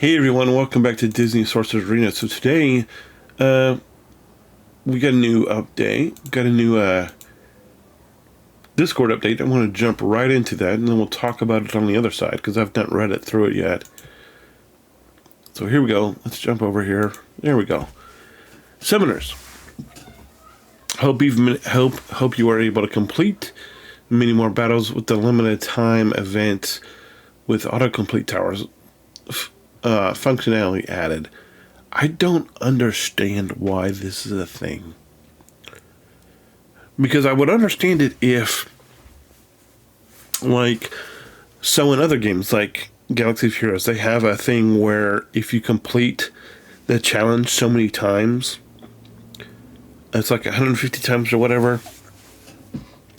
Hey everyone, welcome back to Disney Sorcerer Arena. So today, we got a new update, got a new Discord update. I want to jump right into that, and then we'll talk about it on the other side, because I've not read it through it yet. So here we go. Let's jump over here. There we go. Summoners. Hope you are able to complete many more battles with the limited time event with autocomplete towers functionality added. I don't understand why this is a thing. Because I would understand it if, like, so in other games, like Galaxy of Heroes, they have a thing where if you complete the challenge so many times, it's like 150 times or whatever,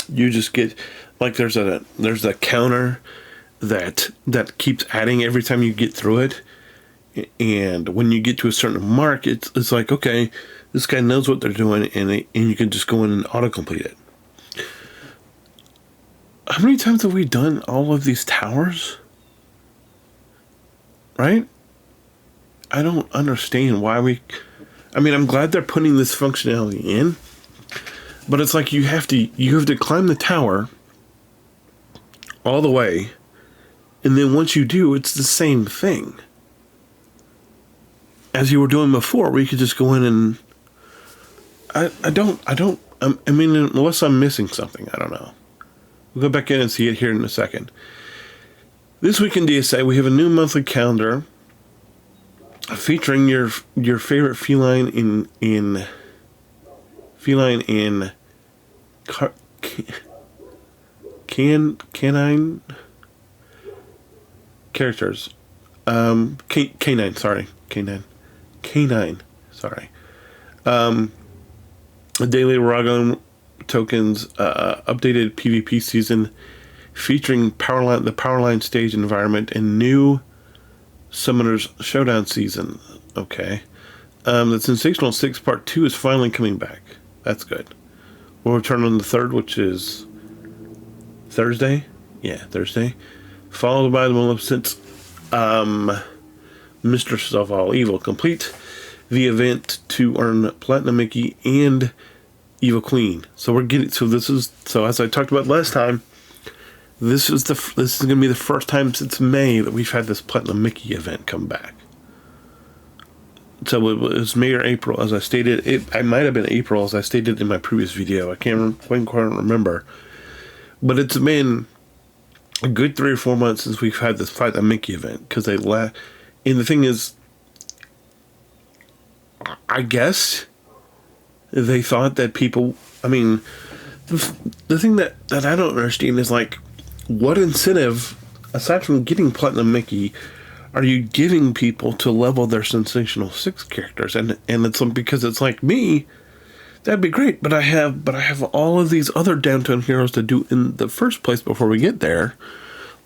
you just get, like, there's a counter that keeps adding every time you get through it. And when you get to a certain mark, it's like, okay, this guy knows what they're doing, and you can just go in and autocomplete it. How many times have we done all of these towers? Right? I don't understand why I'm glad they're putting this functionality in, but it's like you have to climb the tower all the way, and then once you do, it's the same thing as you were doing before, where you could just go in and unless I'm missing something, I don't know. We'll go back in and see it here in a second. This week in DSA, we have a new monthly calendar featuring your favorite feline canine characters. Canine, sorry. Canine, sorry. Daily Ragon tokens, updated PvP season featuring the Powerline stage environment and new Summoners Showdown season. Okay. The Sensational 6 Part 2 is finally coming back. That's good. We'll return on the 3rd, which is Thursday. Yeah, Thursday. Followed by the Maleficent Mistress of All Evil. Complete the event to earn Platinum Mickey and Evil Queen. So as I talked about last time, this is going to be the first time since May that we've had this Platinum Mickey event come back. So it was May or April, as I stated. It might have been April, as I stated in my previous video. I can't quite remember. But it's been a good 3 or 4 months since we've had this Platinum Mickey event, because and the thing is, I guess they thought that people, the thing that I don't understand is, like, what incentive, aside from getting Platinum Mickey, are you giving people to level their Sensational 6 characters? And it's because it's like, me, that'd be great, but I have all of these other downtown heroes to do in the first place before we get there,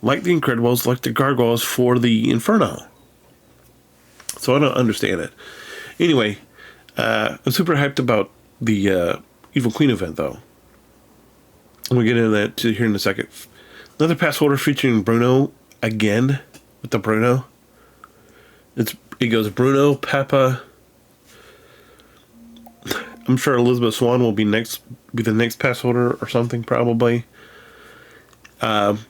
like the Incredibles, like the Gargoyles for the Inferno. So I don't understand it. Anyway, I'm super hyped about the Evil Queen event, though. We'll get into that here in a second. Another pass holder featuring Bruno again, with the Bruno. It goes Bruno, Peppa. I'm sure Elizabeth Swan will be the next pass holder or something, probably. August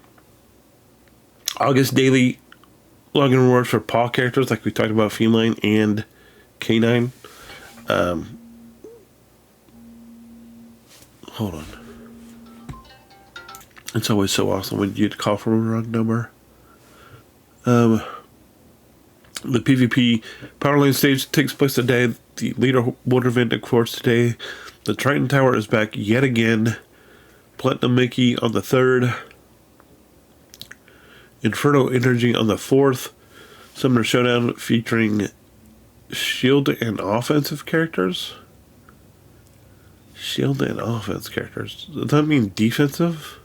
daily login rewards for paw characters, like we talked about, feline and canine. Hold on. It's always so awesome when you call from a wrong number. The PvP Powerline stage takes place today. The leaderboard event, of course, today. The Triton Tower is back yet again. Platinum Mickey on the 3rd. Inferno Energy on the 4th. Summoner Showdown featuring shield and offensive characters. Shield and offense characters. Does that mean defensive?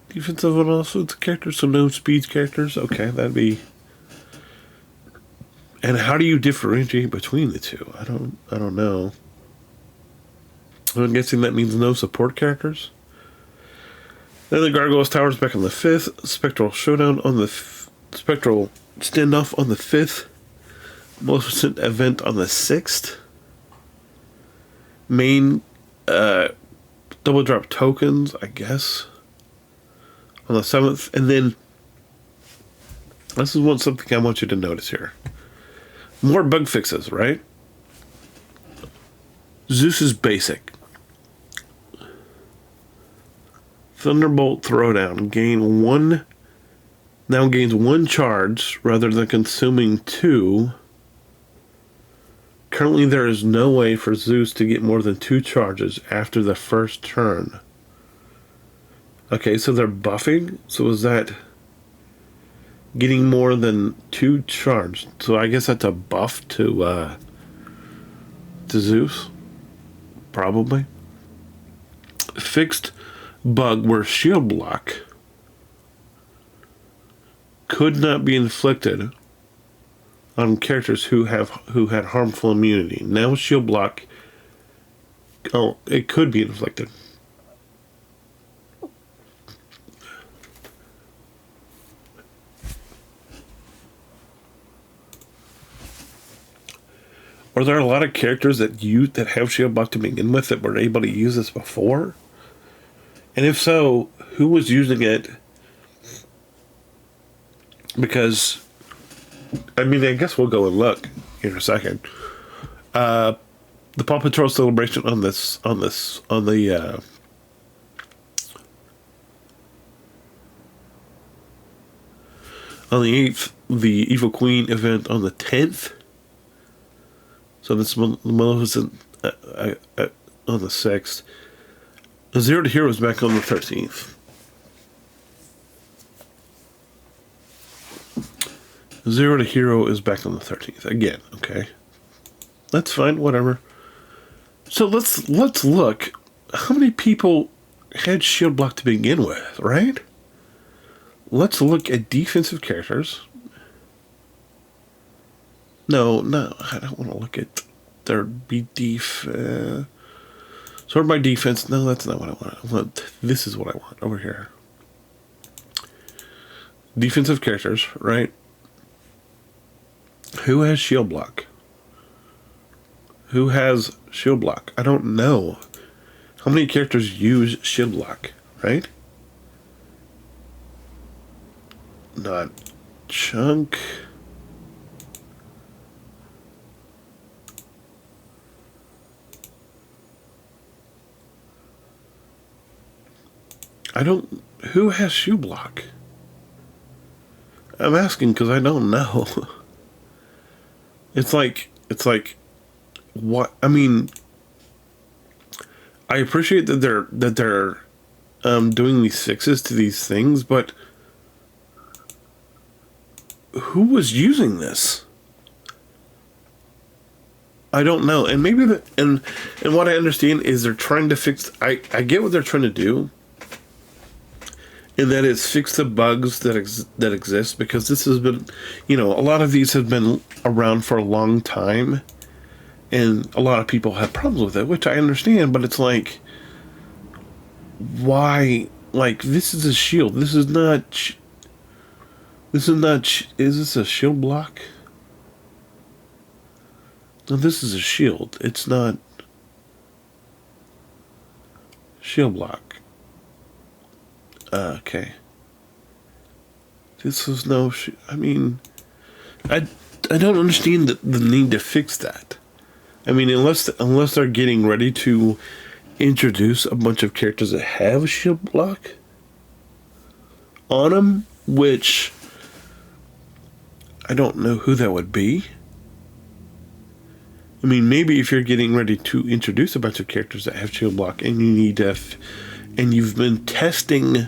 Defensive and offensive characters, so no speed characters? Okay, that'd be... And how do you differentiate between the two? I don't know. I'm guessing that means no support characters. Then the Gargoyles Towers back on the 5th. Spectral Showdown on the spectral standoff on the 5th. Most recent event on the 6th. Main double drop tokens, I guess, on the 7th. And then this is something I want you to notice here. More bug fixes, right? Zeus is basic. Thunderbolt Throwdown now gains 1 charge rather than consuming 2. Currently, there is no way for Zeus to get more than 2 charges after the first turn. Okay, so they're buffing. So is that getting more than 2 charge? So I guess that's a buff to Zeus, probably. Fixed bug where shield block could not be inflicted on characters who had harmful immunity. Now shield block, it could be inflicted. Are there a lot of characters that have shield block to begin with that were able to use this before? And if so, who was using it? Because, I mean, I guess we'll go and look in a second. The Paw Patrol celebration on the 8th, the Evil Queen event on the 10th. So this Maleficent on the 6th. Zero to Hero is back on the 13th. Zero to Hero is back on the 13th. Again, okay. That's fine, whatever. So let's look. How many people had shield block to begin with, right? Let's look at defensive characters. No, I don't want to look at their sort by defense. No, that's not what I want. This is what I want over here. Defensive characters, right? Who has shield block? Who has shield block? I don't know. How many characters use shield block, right? Not Chunk. Who has shield block? I'm asking because I don't know. It's like, what? I mean, I appreciate that they're doing these fixes to these things, but who was using this? I don't know. And maybe and what I understand is they're trying to fix. I get what they're trying to do. And that is fix the bugs that exist, because this has been, a lot of these have been around for a long time, and a lot of people have problems with it, which I understand. But it's like, why? Like, this is a shield. This is not. Is this a shield block? No, this is a shield. It's not shield block. Okay. This is no. I mean, I don't understand the need to fix that. I mean, unless they're getting ready to introduce a bunch of characters that have shield block on them, which I don't know who that would be. I mean, maybe if you're getting ready to introduce a bunch of characters that have shield block, and you need to, and you've been testing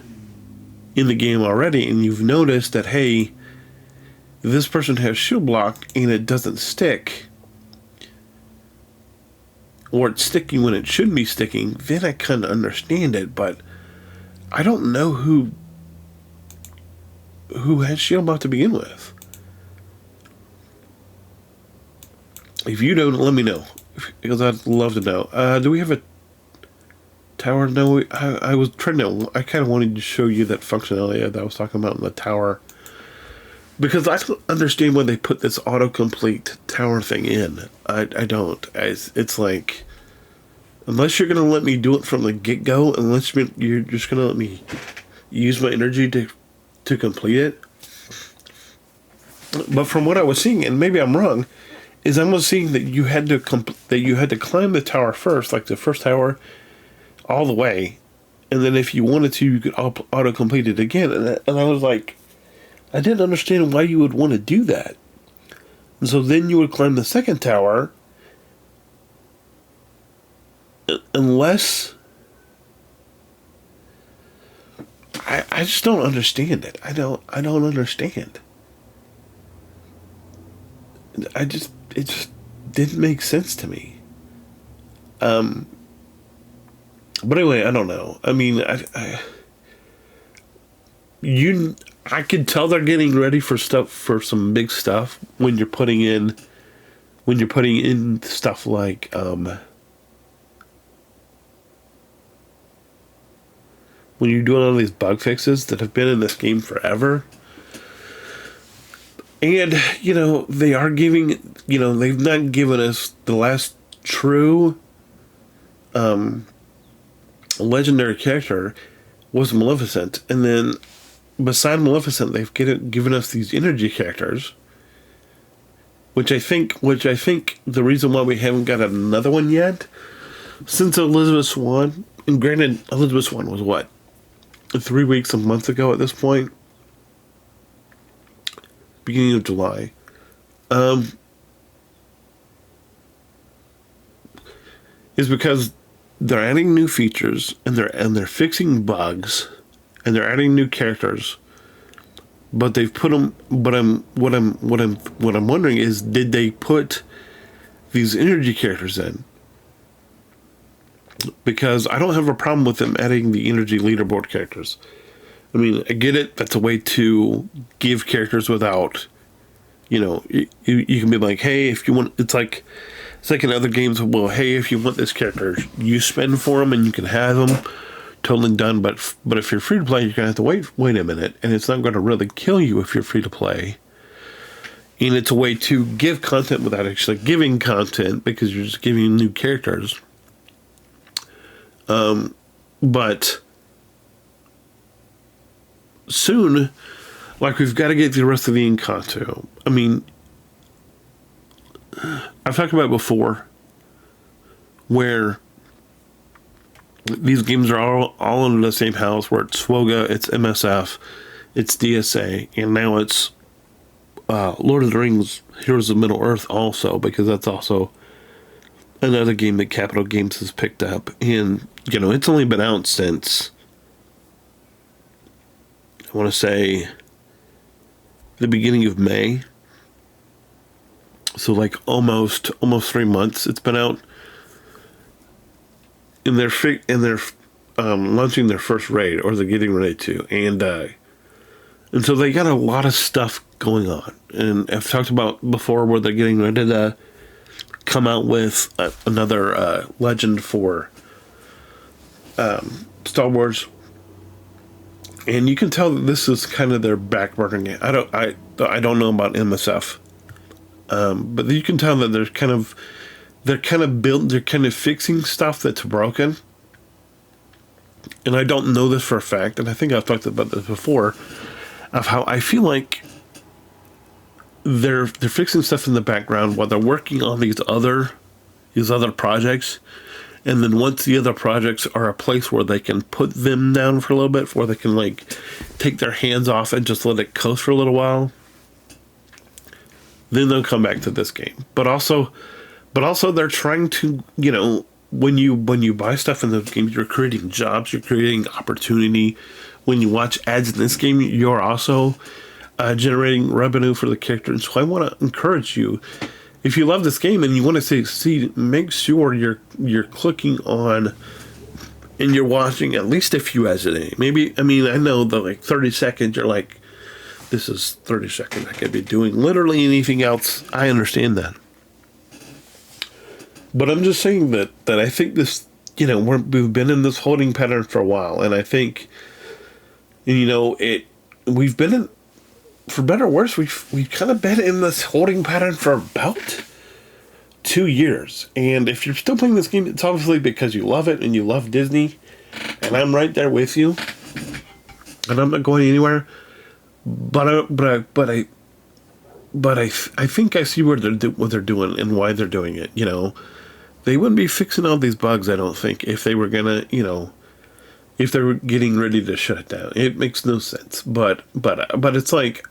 in the game already, and you've noticed that, hey, this person has shield block and it doesn't stick, or it's sticking when it shouldn't be sticking, then I kind of understand it. But I don't know who has shield block to begin with. If you don't, let me know, because I'd love to know. Do we have a tower? No, I was trying to. I kind of wanted to show you that functionality that I was talking about in the tower Because I don't understand why they put this autocomplete tower thing in. I don't. It's like, unless you're going to let me do it from the get-go, unless you're just going to let me use my energy to complete it. But from what I was seeing, and maybe I'm wrong, is I was seeing that you had to climb the tower first, like the first tower, all the way, and then if you wanted to, you could auto-complete it again. And I was like, I didn't understand why you would want to do that. And so then you would climb the second tower, unless... I just don't understand it. I don't understand. It just didn't make sense to me. But anyway, I don't know. I mean, I could tell they're getting ready for some big stuff when you're putting in stuff like when you're doing all these bug fixes that have been in this game forever. And, they are giving, they've not given us the last true legendary character was Maleficent. And then, beside Maleficent, they've given us these energy characters. Which I think the reason why we haven't got another one yet, since Elizabeth Swann, and granted, Elizabeth Swann was what? 3 weeks, a month ago at this point? Beginning of July. Is because they're adding new features and they're fixing bugs and they're adding new characters. But they've put them. But what I'm wondering is, did they put these energy characters in? Because I don't have a problem with them adding the energy leaderboard characters. I mean, I get it. That's a way to give characters without, you can be like, hey, if you want, it's like in other games. Well, hey, if you want this character, you spend for them and you can have them totally done. But if you're free to play, you're gonna have to wait a minute, and it's not going to really kill you if you're free to play. And it's a way to give content without actually giving content, because you're just giving new characters. But soon, like, we've got to get the rest of the Encanto. I mean, I've talked about it before, where these games are all under the same house, where it's SWOGA, it's MSF, it's DSA, and now it's Lord of the Rings, Heroes of Middle-earth also, because that's also another game that Capital Games has picked up. And, it's only been out since, I want to say, the beginning of May. So, like, almost 3 months it's been out. And they're launching their first raid, or they're getting ready to. And so they got a lot of stuff going on. And I've talked about before where they're getting ready to come out with another legend for Star Wars. And you can tell that this is kind of their back burner game. I don't know about MSF, but you can tell that they're kind of fixing stuff that's broken. And I don't know this for a fact, and I think I've talked about this before, of how I feel like they're fixing stuff in the background while they're working on these other projects. And then once the other projects are a place where they can put them down for a little bit, where they can, like, take their hands off and just let it coast for a little while, then they'll come back to this game. But also they're trying to, when you buy stuff in those games, you're creating jobs, you're creating opportunity. When you watch ads in this game, you're also generating revenue for the character. And so I want to encourage you, if you love this game and you want to succeed, make sure you're clicking on and you're watching at least a few ads a day. Maybe, I know that, like, 30 seconds, you're like, this is 30 seconds. I could be doing literally anything else. I understand that. But I'm just saying that I think this, we've been in this holding pattern for a while. And I think, we've been for better or worse, we've kind of been in this holding pattern for about 2 years. And if you're still playing this game, it's obviously because you love it and you love Disney. And I'm right there with you. And I'm not going anywhere. But I think I see what they're doing and why they're doing it. You know, they wouldn't be fixing all these bugs, I don't think, if they were gonna, you know, if they were getting ready to shut it down. It makes no sense. But it's like,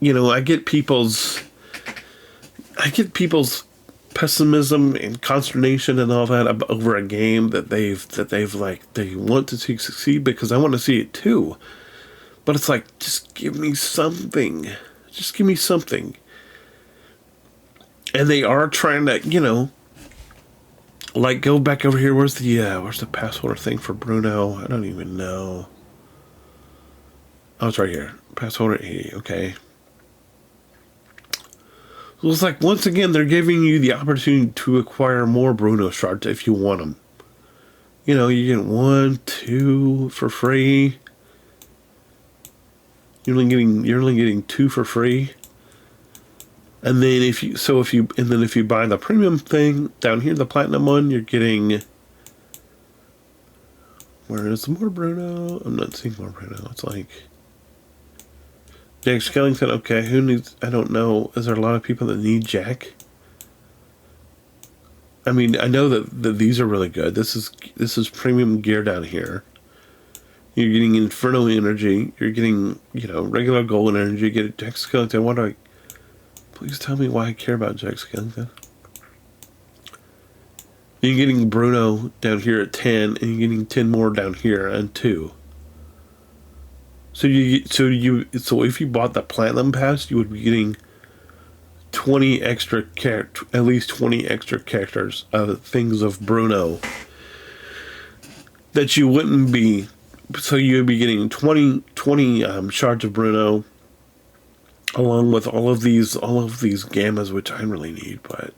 you know, I get people's pessimism and consternation and all that over a game that they've like, they want to see succeed, because I want to see it too. But it's like, just give me something. Just give me something. And they are trying to, you know, like, go back over here. Where's the password thing for Bruno? I don't even know. Oh, it's right here. Password 80. Okay. So it's like, once again, they're giving you the opportunity to acquire more Bruno shards if you want them. You know, you get 1, 2 for free. You're only getting 2 for free. And then if you buy the premium thing down here, the platinum one, you're getting, where is more Bruno? I'm not seeing more Bruno. It's like Jack Skellington. Okay, who needs? I don't know. Is there a lot of people that need Jack? I mean, I know that these are really good. This is premium gear down here. You're getting Inferno energy. You're getting, you know, regular gold energy. You get Jack Skellington. What do I? Please tell me why I care about Jack Skellington. You're getting Bruno down here at 10, and you're getting 10 more down here and 2. So if you bought the platinum pass, you would be getting 20 extra at least 20 extra characters of things of Bruno that you wouldn't be. So you'd be getting 20 shards of Bruno, along with all of these gammas, which I really need, but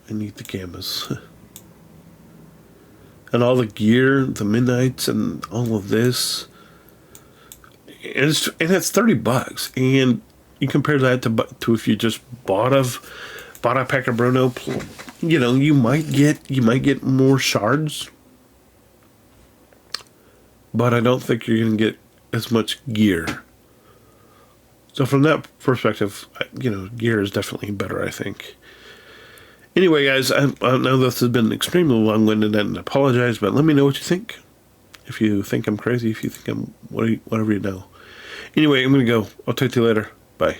I need the gammas. And all the gear, the midnights, and all of this. And it's $30, and you compare that to if you just bought a pack of Bruno. You know, you might get more shards, but I don't think you're gonna get as much gear. So from that perspective, you know, gear is definitely better, I think. Anyway, guys, I know this has been extremely long-winded, and I apologize, but let me know what you think. If you think I'm crazy, if you think I'm whatever you know. Anyway, I'm going to go. I'll talk to you later. Bye.